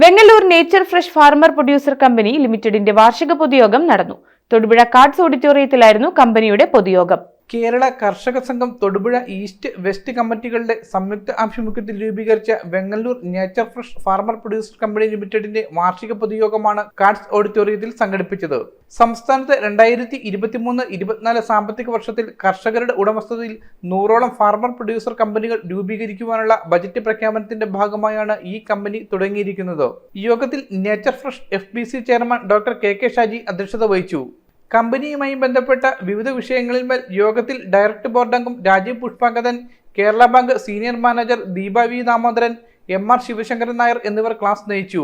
Vengallur nature fresh farmer producer company ലിമിറ്റഡിന്റെ വാർഷിക പൊതുയോഗം നടന്നു. തൊടുപുഴ കാർഡ്സ് ഓഡിറ്റോറിയത്തിലായിരുന്നു കമ്പനിയുടെ പൊതുയോഗം. കേരള കർഷക സംഘം തൊടുപുഴ ഈസ്റ്റ് വെസ്റ്റ് കമ്മിറ്റികളുടെ സംയുക്ത ആഭിമുഖ്യത്തിൽ രൂപീകരിച്ച Vengallur nature fresh farmer producer company ലിമിറ്റഡിന്റെ വാർഷിക പൊതുയോഗമാണ് കാർഡ്സ് ഓഡിറ്റോറിയത്തിൽ സംഘടിപ്പിച്ചത്. സംസ്ഥാനത്ത് 2023-24 സാമ്പത്തിക വർഷത്തിൽ കർഷകരുടെ ഉടമസ്ഥതയിൽ 100ഓളം ഫാർമർ പ്രൊഡ്യൂസർ കമ്പനികൾ രൂപീകരിക്കുവാനുള്ള ബജറ്റ് പ്രഖ്യാപനത്തിന്റെ ഭാഗമായാണ് ഈ കമ്പനി തുടങ്ങിയിരിക്കുന്നത്. യോഗത്തിൽ nature fresh FBC chairman doctor KK Shaji അധ്യക്ഷത വഹിച്ചു. കമ്പനിയുമായി ബന്ധപ്പെട്ട വിവിധ വിഷയങ്ങളിന്മേൽ യോഗത്തിൽ ഡയറക്ടർ ബോർഡ് അംഗം Rajeev Pushpangadan, Kerala bank senior manager Deepa V Damodaran, MR Sivasankaran Nair എന്നിവർ ക്ലാസ് നയിച്ചു.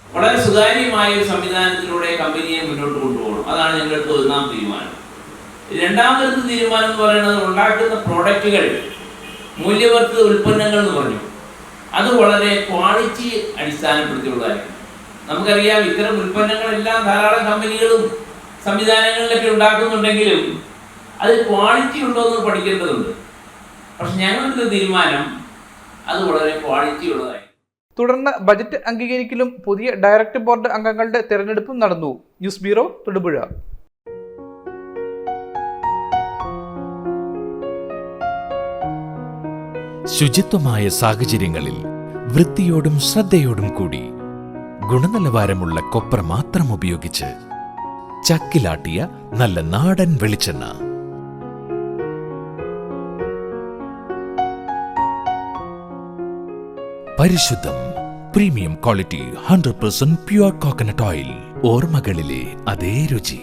വളരെ സുതാര്യമായ ഒരു സംവിധാനത്തിലൂടെ കമ്പനിയെ മുന്നോട്ട് കൊണ്ടുപോകണം. അതാണ് ഞങ്ങൾക്ക് ഒന്നാം തീരുമാനം. രണ്ടാമത്തെ തീരുമാനം എന്ന് പറയുന്നത് ഉണ്ടാക്കുന്ന പ്രോഡക്റ്റുകൾ മൂല്യവർദ്ധിത ഉൽപ്പന്നങ്ങൾ എന്ന് പറഞ്ഞു. അത് വളരെ ക്വാളിറ്റി അടിസ്ഥാനപ്പെടുത്തിയുള്ളതായിരിക്കും. നമുക്കറിയാം, ഇത്തരം ഉൽപ്പന്നങ്ങളെല്ലാം ധാരാളം കമ്പനികളും സംവിധാനങ്ങളിലൊക്കെ ഉണ്ടാക്കുന്നുണ്ടെങ്കിലും അത് ക്വാളിറ്റി ഉണ്ടോ എന്ന് പഠിക്കേണ്ടതുണ്ട്. പക്ഷെ ഞങ്ങളുടെ തീരുമാനം അത് വളരെ ക്വാളിറ്റി ഉള്ളതായി. തുടർന്ന് ബജറ്റ് അംഗീകരിക്കലും പുതിയ ഡയറക്ടർ ബോർഡ് അംഗങ്ങളുടെ തെരഞ്ഞെടുപ്പും നടന്നു. News bureau, Thodupuzha. ശുചിത്വമായ സാഹചര്യങ്ങളിൽ വൃത്തിയോടും ശ്രദ്ധയോടും കൂടി ഗുണനിലവാരമുള്ള കൊപ്ര മാത്രം ഉപയോഗിച്ച് ചക്കിലാട്ടിയ നല്ല നാടൻ വെളിച്ചെണ്ണ. പരിശുദ്ധം, premium quality, 100% pure coconut oil. ഓർമ്മകളിലെ അതേ രുചി.